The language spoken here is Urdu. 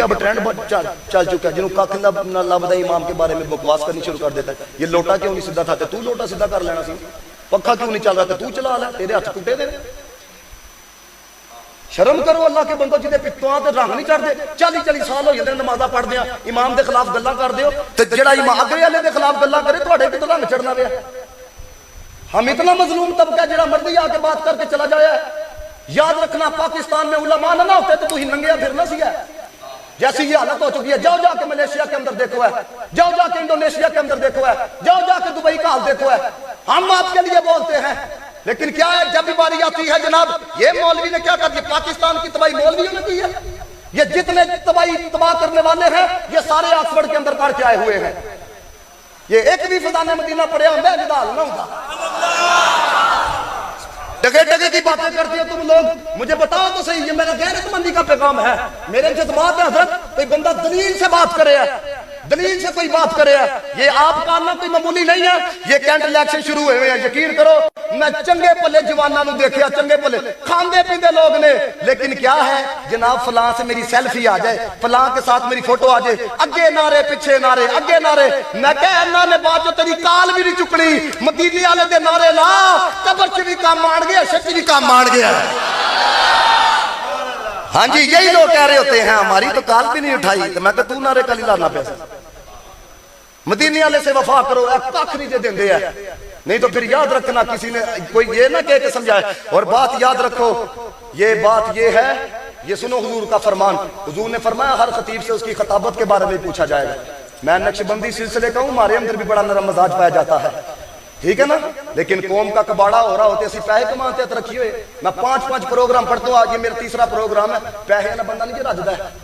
اب ٹرینڈ چل چکا ہے جنہوں کاک نہ لبدا امام کے بارے میں بکواس کرنی شروع کر دیتا ہے. یہ لوٹا کیوں نہیں سیدھا تھا تو لوٹا سیدھا کر لینا سی, پکھا کیوں نہیں چل رہا تو چلا لے, تیرے ہاتھ ٹوٹے دے. شرم کرو اللہ کے بندو, جدے پتواں تے رنگ نہیں چڑھدے. 40 سال ہو جاندے نمازاں پڑھدے ہاں, امام دے خلاف گلاں کردے ہو تے جڑا امام اگے والے دے خلاف گلاں کرے تہاڈے تے رنگ چڑھنا پیا. ہم اتنا مظلوم طبقہ جڑا مرضی آ کے بات کر کے چلا جایا ہے. یاد رکھنا پاکستان میں علماء نہ ہوتے تو تھی ننگیا پھرنا سی ہے. جیسی یہ حالت ہو چکی ہے, جاؤ جا کے ملیشیا کے اندر دیکھو ہے, جاؤ جا کے انڈونیشیا کے اندر دیکھو ہے, جاؤ جا کے دبئی کا حال دیکھو ہے. ہم آپ کے لیے بولتے ہیں لیکن کیا ہے جب بھی باری آتی ہے جناب یہ مولوی نے کیا کر دیا, پاکستان کی تباہی مولویوں نے کی ہے. یہ جتنے تباہ کرنے والے ہیں یہ سارے آکسفورڈ کے اندر پڑھ کے آئے ہوئے ہیں. یہ ایک بھی فضان مدینہ پڑھیا ہوں میں جدال نہ ہوگا. ڈگے ڈگے کی باتیں کرتے ہو تم لوگ, مجھے بتاؤ تو صحیح, یہ میرا غیرت مندی کا پیغام ہے. میرے جذبات ہے حضرت, کوئی بندہ دلیل سے بات کرے ہے, دلیل سے کوئی بات کرے ہے. یہ آپ کا نہ کوئی معمولی نہیں ہے. یہ کینٹ الیکشن شروع ہوئے ہیں, یقین کرو میں چنگے پلے جوانوں دیکھیا, چنگے پلے کھاندے پیندے لوگ نے, لیکن کیا ہے جناب فلاں سے میری سیلفی آ جائے, فلاں کے ساتھ میری فوٹو آ جائے, اگے نعرے پیچھے نعرے اگے نعرے. میں کہہ انہاں نے بات جو تیری کال بھی نہیں چکڑی, مدینے والے دے نعرے لا, قبر چ بھی کام آن گیا, شک بھی کام آن گیا. ہاں جی یہی لوگ کہہ رہے ہوتے ہیں ہماری تو کال بھی نہیں اٹھائی, تو میں کہ تو نعرے کلی لانا پیسہ. مدینے والے سے وفا کرو, کھ نہیں دے دیندے ہیں. نہیں تو پھر یاد رکھنا کسی نے کوئی یہ نہ کہہ کے سمجھائے. اور بات یاد رکھو, یہ بات یہ ہے, یہ سنو حضور کا فرمان. حضور نے فرمایا ہر خطیب سے اس کی خطابت کے بارے میں پوچھا جائے گا. میں نقشبندی سلسلے کا ہوں, ہمارے اندر بھی بڑا نرم مزاج پایا جاتا ہے, ٹھیک ہے نا, لیکن قوم کا کباڑا ہو رہا ہوتے اسی پیسے کماتے ہیں ترقی ہوئے. میں 5 پروگرام پڑھتا ہوں, آج یہ میرا تیسرا پروگرام ہے. پیسے والا بندہ نہیں جو رجدا ہے,